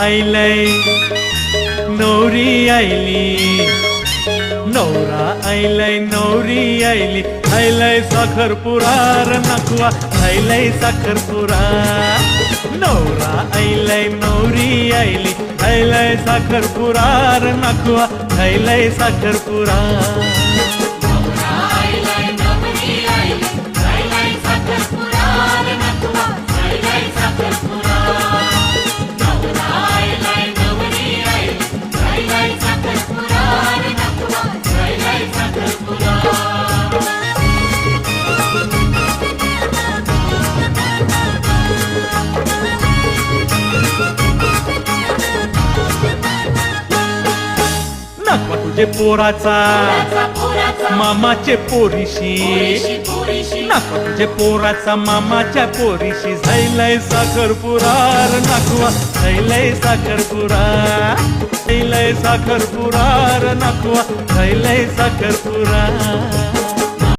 आयलय नवरी आयली, नवरा आयलय नवरी आयली, खायलय साखरपुरा र नखवा खायलय साखरपुरा. नवरा आयलय नवरी आयली, खायलय साखरपुरा र नखवा खायलय साखरपुरा. नखवा तुझे पोराचा मामाचे पोरीशी, नखवा तुझे पोराचा मामाच्या पोरीशी, झैलय साखरपुरा र नखवा झैलय साखरपुरा. झैलय साखरपुरा र नखवा झैलय साखरपुरा.